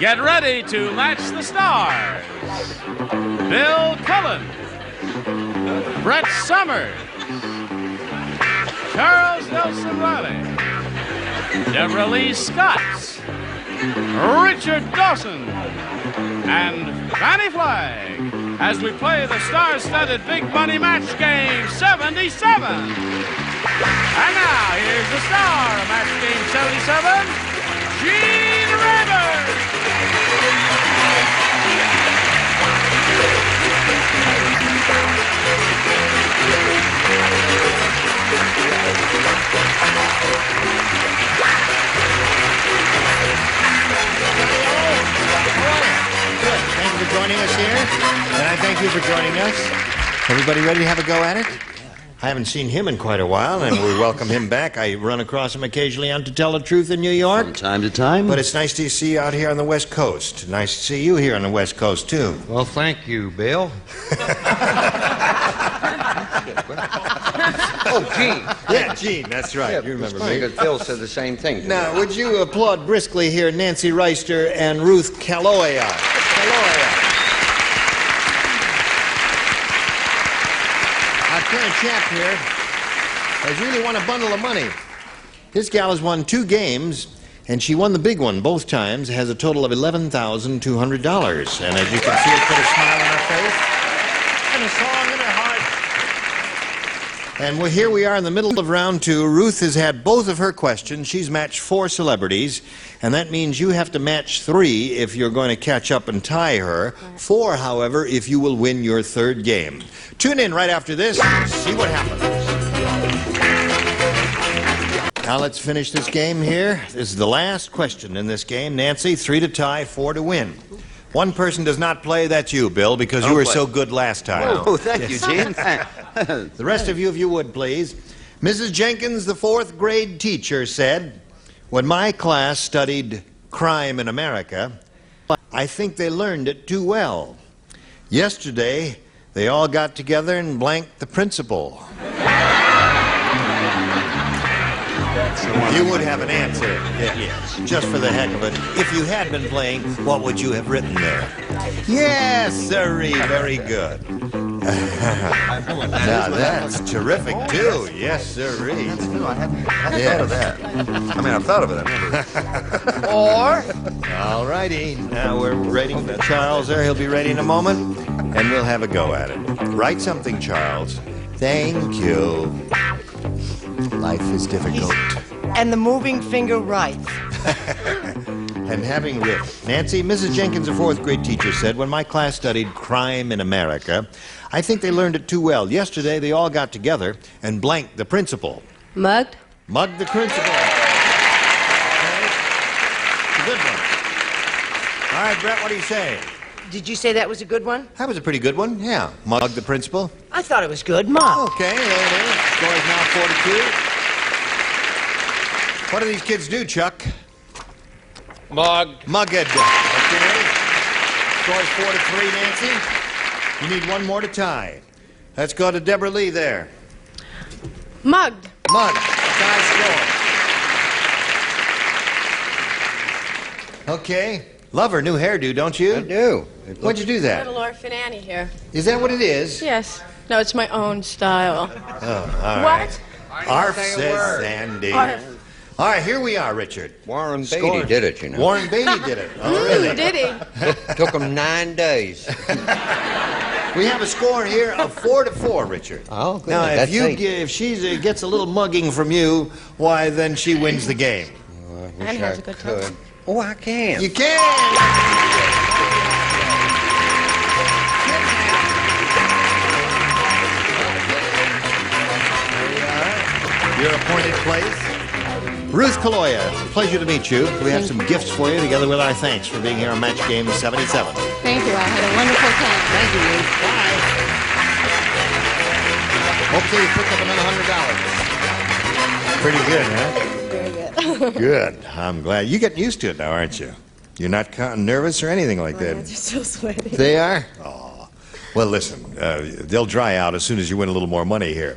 Get ready to match the stars. Bill Cullen, Brett Summers, Charles Nelson Reilly, Debralee Scott, Richard Dawson, and Fannie Flagg as we play the star-studded Big Money Match Game 77. And now, here's the star of Match Game 77, Gene Rayburn. Good. Thank you for joining us here, and I thank you for joining us. Everybody ready to have a go at it? I haven't seen him in quite a while, and we welcome him back. I run across him occasionally on To Tell the Truth in New York. From time to time. But it's nice to see you out here on the West Coast. Nice to see you here on the West Coast, too. Well, thank you, Bill. Oh, Gene. Yeah, Gene, that's right. Yeah, you remember funny me. that Phil said the same thing to Now, me. would you applaud briskly here Nancy Reister and Ruth Caloya? Our current champ here has really won a bundle of money. This gal has won 2 games, and she won the big one both times, has a total of $11,200. And as you can see, it put a smile on her face and a song in her heart. And here we are in the middle of round 2. Ruth has had both of her questions. She's matched 4 celebrities, and that means you have to match 3 if you're going to catch up and tie her. 4, however, if you will win your 3rd game. Tune in right after this and see what happens. Now let's finish this game here. This is the last question in this game. Nancy, 3 to tie, 4 to win. One person does not play, that's you, Bill, because you were so good last time. Oh, thank you, Gene. The rest of you, if you would, please. Mrs. Jenkins, the 4th grade teacher, said, when my class studied crime in America, I think they learned it too well. Yesterday, they all got together and blanked the principal. You would have an answer. Yes. Just for the heck of it. If you had been playing, what would you have written there? Yes, sirree. Very good. Now, that's terrific, too. Yes, sirree. That's new. I hadn't thought of that. I mean, I've thought of it. I've never... Or? All righty. Now we're waiting for Charles there. He'll be ready in a moment, and we'll have a go at it. Write something, Charles. Thank you. Life is difficult. And the moving finger writes. And having written. Nancy, Mrs. Jenkins, a 4th grade teacher, said, when my class studied crime in America, I think they learned it too well. Yesterday, they all got together and blanked the principal. Mugged? Mugged the principal. Okay. It's a good one. All right, Brett, what do you say? Did you say that was a good one? That was a pretty good one, yeah. Mugged the principal. I thought it was good. Mom. Okay, there it is. Score is now 4-2. What do these kids do, Chuck? Mugged. Mugged. Okay. Score is 4-3, Nancy. You need one more to tie. Let's go to Debralee there. Mugged. Mugged. Tie score. Okay. Love her new hairdo, don't you? I do. What'd you do that? Little orphan Annie here. Is that what it is? Yes. No, it's my own style. Oh, all right. What? Arf, says Sandy. Arf. All right, here we are, Richard. Warren Beatty did it, you know. Warren Beatty did it. Oh, really? Did he? Took him 9 days. We have a score here of 4-4, Richard. Oh, good. Now, That's if she gets a little mugging from you, why, then she wins the game. Oh, I wish And has a good could. time. Oh, I can. You can! Your appointed place. Ruth Caloya, pleasure to meet you. We have some gifts for you, together with our thanks for being here on Match Game 77. Thank you. I had a wonderful time. Thank you, Ruth. Bye. Hopefully you picked up another $100. Pretty good, huh? Very good. Good. I'm glad. You're getting used to it now, aren't you? You're not nervous or anything like that. They're so sweaty. They are? Oh. Well, listen, they'll dry out as soon as you win a little more money here.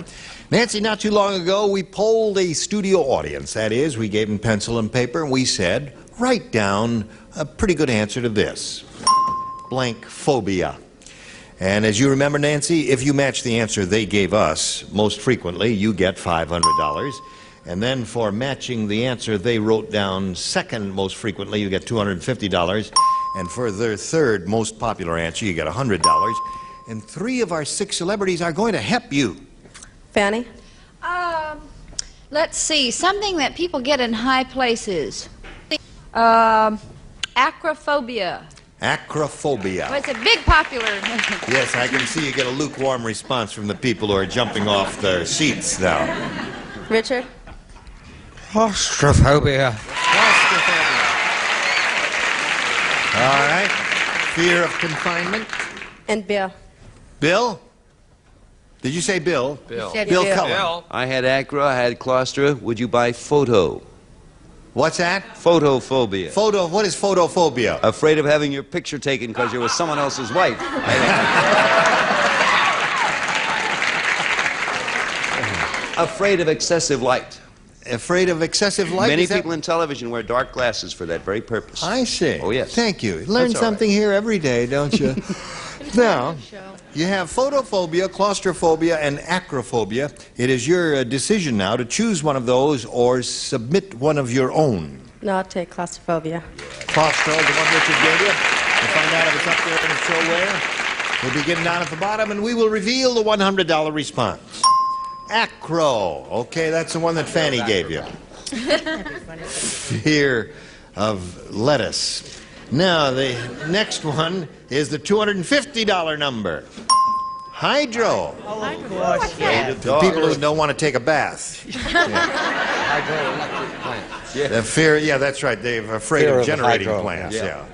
Nancy, not too long ago, we polled a studio audience. That is, we gave them pencil and paper, and we said, write down a pretty good answer to this. Blank phobia. And as you remember, Nancy, if you match the answer they gave us most frequently, you get $500. And then for matching the answer they wrote down second most frequently, you get $250. And for their third most popular answer, you get $100. And 3 of our 6 celebrities are going to help you. Fannie? Let's see, something that people get in high places. Acrophobia. Acrophobia. Well, it's a big popular. Yes, I can see you get a lukewarm response from the people who are jumping off their seats now. Richard? Claustrophobia. Claustrophobia. All right. Fear of confinement. And Bill? Bill? Did you say Bill? Bill. Bill Cullen. I had acro, I had claustra. Would you buy photo? What's that? Photophobia. What is photophobia? Afraid of having your picture taken because you're with someone else's wife. Afraid of excessive light. Afraid of excessive light? Many people in television wear dark glasses for that very purpose. I see. Oh, yes. Thank you. Learn That's all something here every day, don't you? Now, you have photophobia, claustrophobia, and acrophobia. It is your decision now to choose one of those or submit one of your own. No, I'll take claustrophobia. Claustro, the one Richard gave you. We'll find out if it's up there and if so where. We'll begin down at the bottom, and we will reveal the $100 response. Acro. Okay, that's the one that Fannie gave you. Fear of lettuce. Now, the next one is the $250 number. Hydro. Oh, of course. The people who don't want to take a bath. Hydroelectric plants. Yeah. The fear, yeah, that's right. They're afraid Fear of of generating hydro, plants. yeah.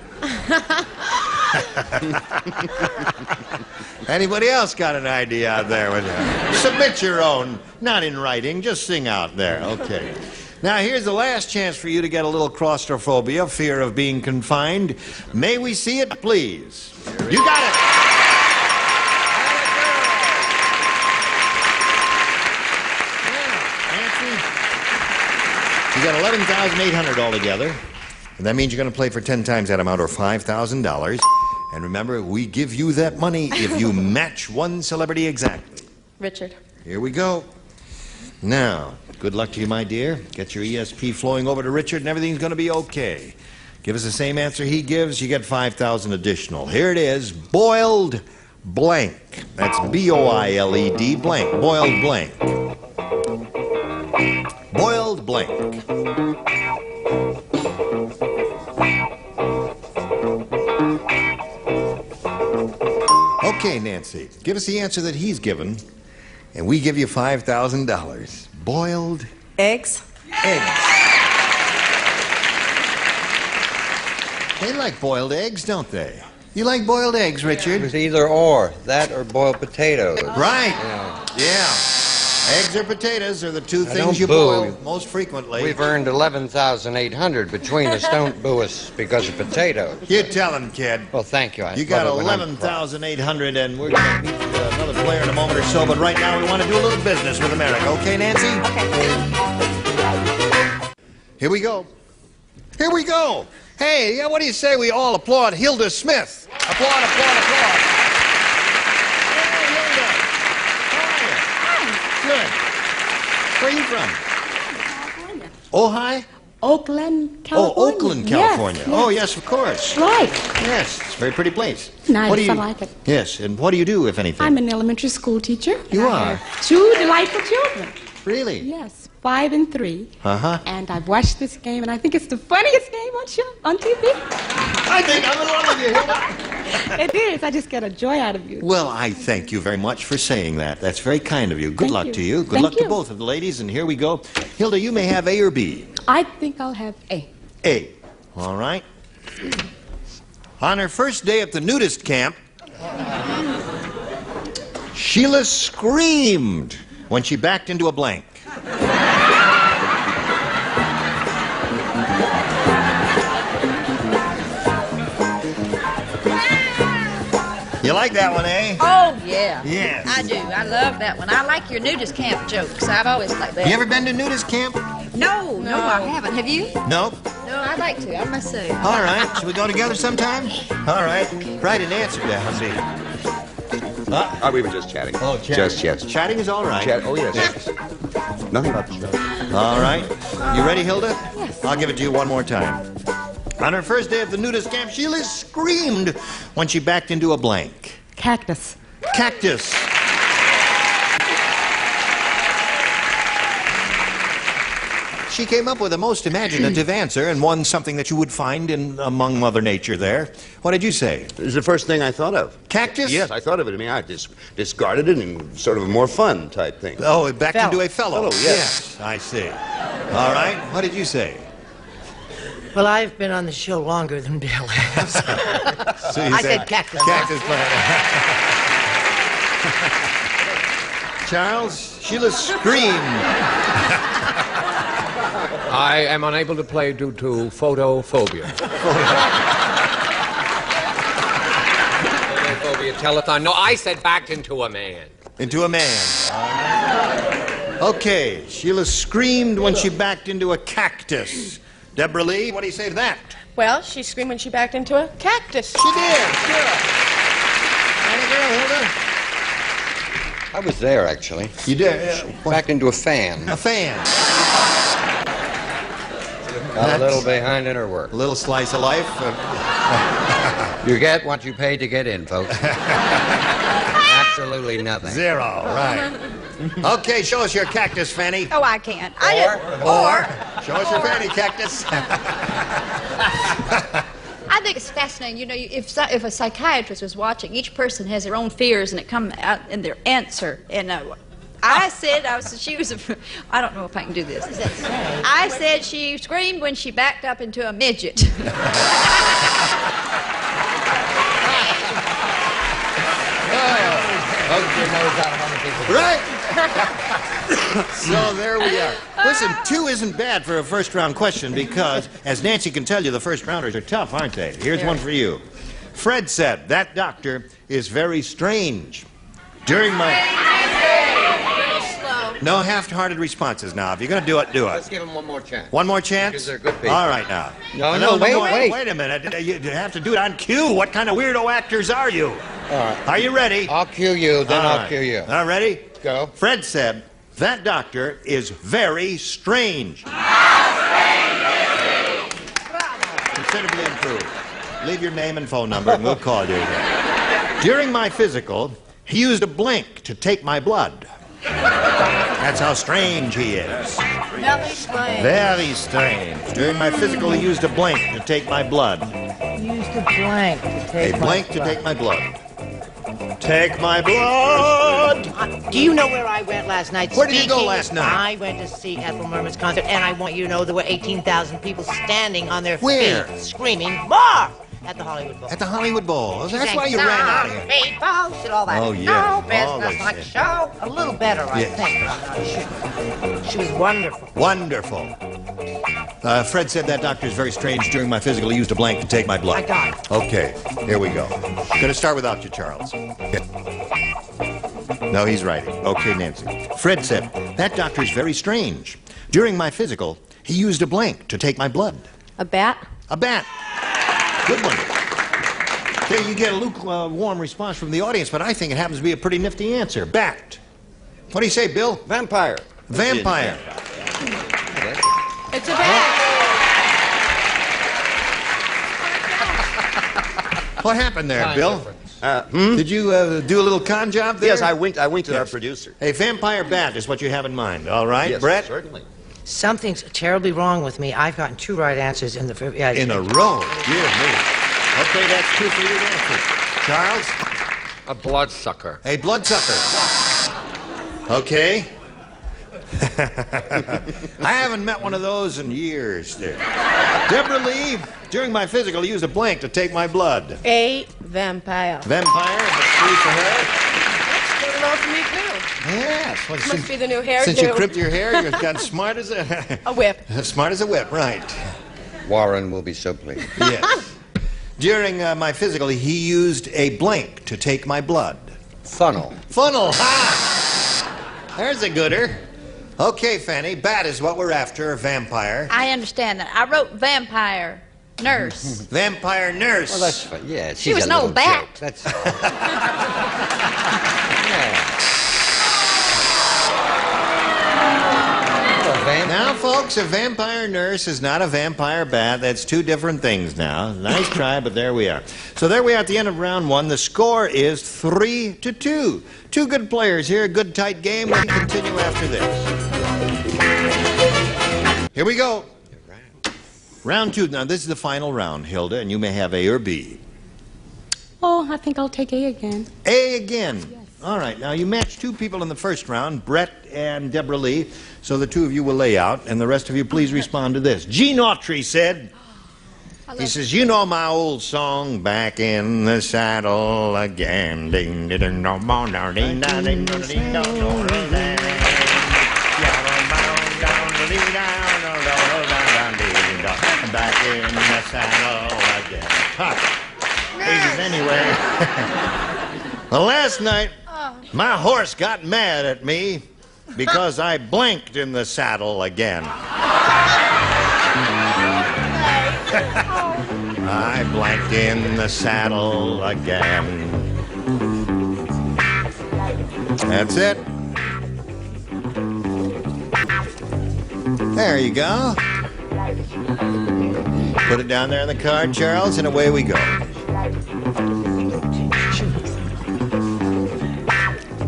Anybody else got an idea out there? Submit your own, not in writing, just sing out there. Okay. Now, here's the last chance for you to get a little claustrophobia, fear of being confined. May we see it, please? You got it. Nancy, you got $11,800 altogether. And that means you're going to play for 10 times that amount, or $5,000. And remember, we give you that money if you match one celebrity exactly. Richard? Here we go. Now, good luck to you, my dear. Get your ESP flowing over to Richard, and everything's going to be okay. Give us the same answer he gives, you get $5,000 additional. Here it is, boiled blank. That's B-O-I-L-E-D blank. Boiled blank. Boiled blank. Okay, Nancy, give us the answer that he's given, and we give you $5,000. Boiled Eggs? eggs. They like boiled eggs, don't they? You like boiled eggs, Richard? It was either or, that or boiled potatoes. Right. Yeah. Eggs or potatoes are the two things you boil most frequently. We've earned $11,800 between us. Don't boo us because of potatoes. You tell him, kid. Well, thank you. You got $11,800, and we're going to meet another player in a moment or so, but right now we want to do a little business with America. Okay, Nancy? Okay. Here we go. Here we go. Hey, yeah, what do you say we all applaud Hilda Smith? Applaud, applaud, applaud. Hey, Hilda. How are you? Good. Where are you from? California. Ojai? Oakland, California. Oh, Oakland, California. Yes, Oh, yes, of course. right. Yes, it's a very pretty place. Nice, What do you, I like it. Yes, and what do you do, if anything? I'm an elementary school teacher. You and I are? have 2 delightful children. Really? Yes, 5 and 3. Uh-huh. And I've watched this game, and I think it's the funniest game on TV. I think I'm in love with you, Hilda. It is. I just get a joy out of you. Well, I thank you very much for saying that. That's very kind of you. Good Thank luck you. to you. Good Thank luck to you. both of the ladies, and here we go. Hilda, you may have A or B. I think I'll have A. A. All right. On her first day at the nudist camp, Sheila screamed when she backed into a blank. You like that one, eh? Oh, yeah. Yes. I do. I love that one. I like your nudist camp jokes. I've always liked that. You ever been to nudist camp? No, I haven't. Have you? No. No. I'd like to. I must say. All right. Should we go together sometime? All right. Write an answer down, see. We were just chatting. Oh, chatting. Just yes. Chatting is all right. Oh, yes. Nothing about the show. All right. You ready, Hilda? Yes. I'll give it to you one more time. On her first day at the nudist camp, Sheila screamed when she backed into a blank. Cactus. Cactus. She came up with a most imaginative answer and won something that you would find among Mother Nature there. What did you say? It was the first thing I thought of. Cactus? Yes, I thought of it. I mean, I just discarded it in sort of a more fun type thing. Oh, it backed into a fellow. Yes. I see. All right. What did you say? Well, I've been on the show longer than Bill has. So you I said cactus. Cactus plant. Charles, Sheila screamed. I am unable to play due to photophobia. Photophobia telethon. No, I said backed into a man. Into a man. Okay, Sheila screamed when she backed into a cactus. Debralee, what do you say to that? Well, she screamed when she backed into a cactus. She did, sure. And a girl, Hilda? I was there, actually. You did? Backed into a fan. A fan. Got a little behind in her work. A little slice of life. You get what you pay to get in, folks. Absolutely nothing. Zero, right. Okay, show us your cactus, Fannie. Oh, I can't. Or show us your Fannie cactus. I think it's fascinating. You know, if a psychiatrist was watching, each person has their own fears, and it comes out in their answer. And I said, I don't know if I can do this. I said she screamed when she backed up into a midget. Right. So there we are. Listen, 2 isn't bad for a first-round question because, as Nancy can tell you, the first-rounders are tough, aren't they? Here's one for you. Fred said, that doctor is very strange. During my... No half-hearted responses now. If you're going to do it, do it. Let's give them one more chance. One more chance? Because they're good people. All right, now. No, wait. Wait a minute. You have to do it on cue. What kind of weirdo actors are you? All right. Are you ready? I'll cue you, then All I'll right. cue you. All right, ready? Go. Fred said, that doctor is very strange. Considerably improved. Leave your name and phone number and we'll call you. During my physical, he used a blank to take my blood. That's how strange he is. Very strange. Very strange. During my physical, he used a blank to take my blood. Used a blank to take A blank to take my blood. Take my blood! Do you know where I went last night? Where did you go last night? I went to see Ethel Merman's concert, and I want you to know there were 18,000 people standing on their Where? feet, screaming, "More!" At the Hollywood Bowl. At the Hollywood Bowl. That's Sang why you ran out of here. People, and all that. Oh, yeah. No All business those like things. show. A little better, I Yeah. think. But I'm not sure. She was wonderful. Wonderful. Fred said that doctor is very strange. During my physical, he used a blank to take my blood. I got it. Okay, here we go. Gonna start without you, Charles. No, he's writing. Okay, Nancy. Fred said, that doctor is very strange. During my physical, he used a blank to take my blood. A bat? A bat. Good one. Okay, you get a lukewarm response from the audience, but I think it happens to be a pretty nifty answer. Bat. What do you say, Bill? Vampire. Vampire. It's a bat. What happened there, Time Bill? difference. Did you do a little con job there? Yes, I winked at our producer. A vampire bat is what you have in mind, all right, Yes, Brett? certainly. Something's terribly wrong with me. I've gotten 2 right answers in the... Yeah, In a row. Dear me. Okay, that's 2 for you answers. Charles? A bloodsucker. A bloodsucker. Okay. I haven't met one of those in years, dear. Debralee, during my physical, used a blank to take my blood. A vampire. Vampire, that's 3 for her. That's good enough for me, too. Yes. Well, Must be the new hairdo. Since you crimped your hair, you've gotten smart as a... A whip. Smart as a whip, right. Warren will be so pleased. Yes. During my physical, he used a blank to take my blood. Funnel. Funnel. Ha! There's a gooder. Okay, Fannie, bat is what we're after, a vampire. I understand that. I wrote vampire nurse. Vampire nurse. Well, that's fine. Yeah, She was an old bat. Joke. That's all. Yeah. Now, folks, a vampire nurse is not a vampire bat. That's two different things now. Nice try, but there we are. So there we are at the end of round one. The score is 3-2. Two good players here, a good tight game. We'll continue after this. Here we go. Round two. Now, this is the final round, Hilda, and you may have A or B. Oh, I think I'll take A again. A again. Yes. All right. Now, you matched two people in the first round, Brett and Debralee, so the two of you will lay out, and the rest of you please respond to this. Gene Autry said, he says, you know my old song, Back in the Saddle Again. Ding, ding, ding, dong, dong, dong, ding, dong, ding, dong, ding, dong, dong, dong, ding. Back in the saddle again. Huh. Easy anyway. Well, last night, my horse got mad at me because I blanked in the saddle again. I blanked in the saddle again. That's it. There you go. Put it down there on the card, Charles, and away we go.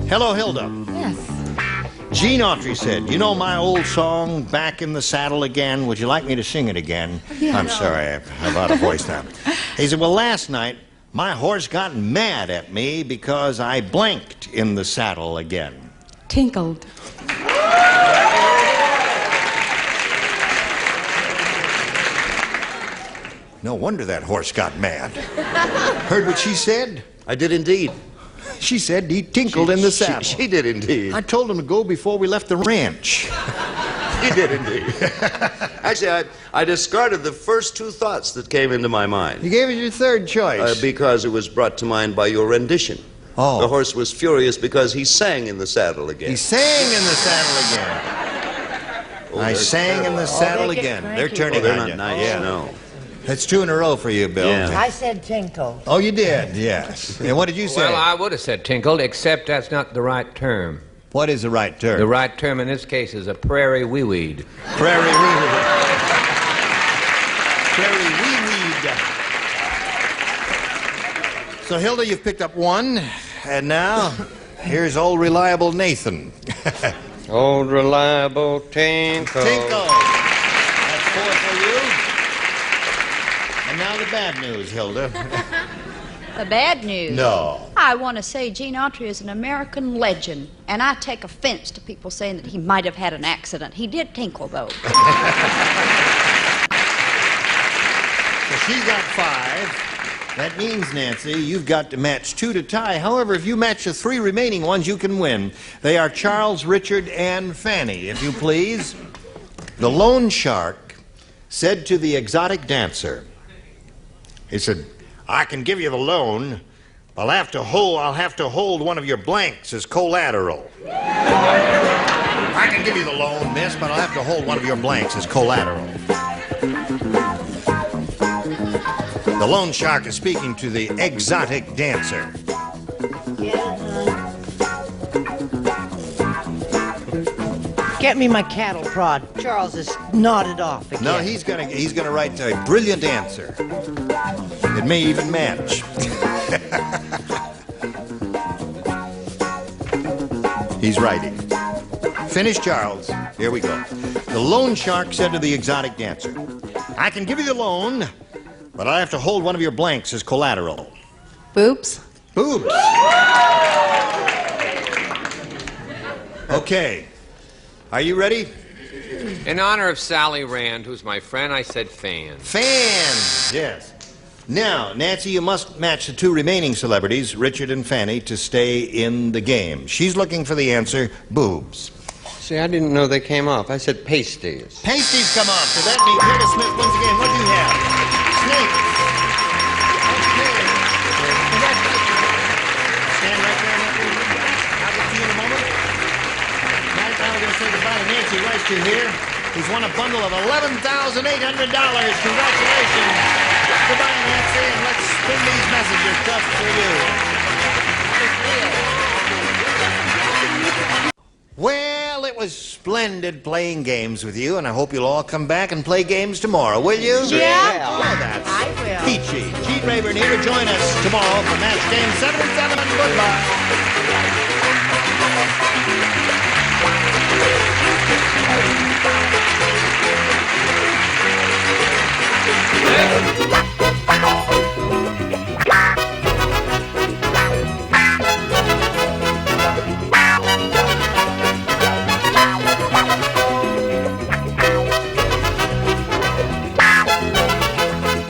Hello, Hilda. Yes. Gene Autry said, you know my old song, Back in the Saddle Again? Would you like me to sing it again? Yeah. I'm sorry, I'm out of voice now. He said, well, last night, my horse got mad at me because I blanked in the saddle again. Tinkled. No wonder that horse got mad. Heard what she said? I did indeed. She said he tinkled in the saddle. She did indeed. I told him to go before we left the ranch. He did indeed. Actually, I discarded the first two thoughts that came into my mind. You gave us your third choice. Because it was brought to mind by your rendition. Oh. The horse was furious because he sang in the saddle again. He sang in the saddle again. I sang in the saddle again. They're turning they're on not you. nice, Yeah. no. That's two in a row for you, Bill. Yeah. I said tinkle. Oh, you did? Yes. And what did you say? Well, I would have said tinkled, except that's not the right term. What is the right term? The right term in this case is a prairie wee-weed. Prairie wee-weed. Prairie wee-weed. So, Hilda, you've picked up one, and now here's old reliable Nathan. Old reliable Tinkle. Tinkle. That's four for you. And now the bad news, Hilda. The bad news. No. I want to say Gene Autry is an American legend, and I take offense to people saying that he might have had an accident. He did tinkle, though. So she's got 5. That means, Nancy, you've got to match 2 to tie. However, if you match the 3 remaining ones, you can win. They are Charles, Richard, and Fannie, if you please. The loan shark said to the exotic dancer, he said, I can give you the loan, but I'll have to hold one of your blanks as collateral. I can give you the loan, miss, but I'll have to hold one of your blanks as collateral. The loan shark is speaking to the exotic dancer. Get me my cattle prod. Charles is nodded off again. No, he's gonna write a brilliant answer. It may even match. He's writing. Finish, Charles. Here we go. The loan shark said to the exotic dancer, I can give you the loan, but I have to hold one of your blanks as collateral. Boobs? Boobs. Okay. Are you ready? In honor of Sally Rand, who's my friend, I said fan. Fans, yes. Now, Nancy, you must match the 2 remaining celebrities, Richard and Fannie, to stay in the game. She's looking for the answer, boobs. See, I didn't know they came off. I said pasties. Pasties come off, so that means Hilda Smith wins the game. What do you have? Snakes. Okay. Stand right there, Nancy. I'll get to you in a moment. Now we're going to say goodbye to Nancy. Richard here. He's won a bundle of $11,800. Congratulations. Goodbye, Nancy, and let's spin these messages just for you. Well, it was splendid playing games with you, and I hope you'll all come back and play games tomorrow, will you? Yeah. Oh, that's I will. peachy. Gene Rayburn here to join us tomorrow for match game 7 and 7. Goodbye.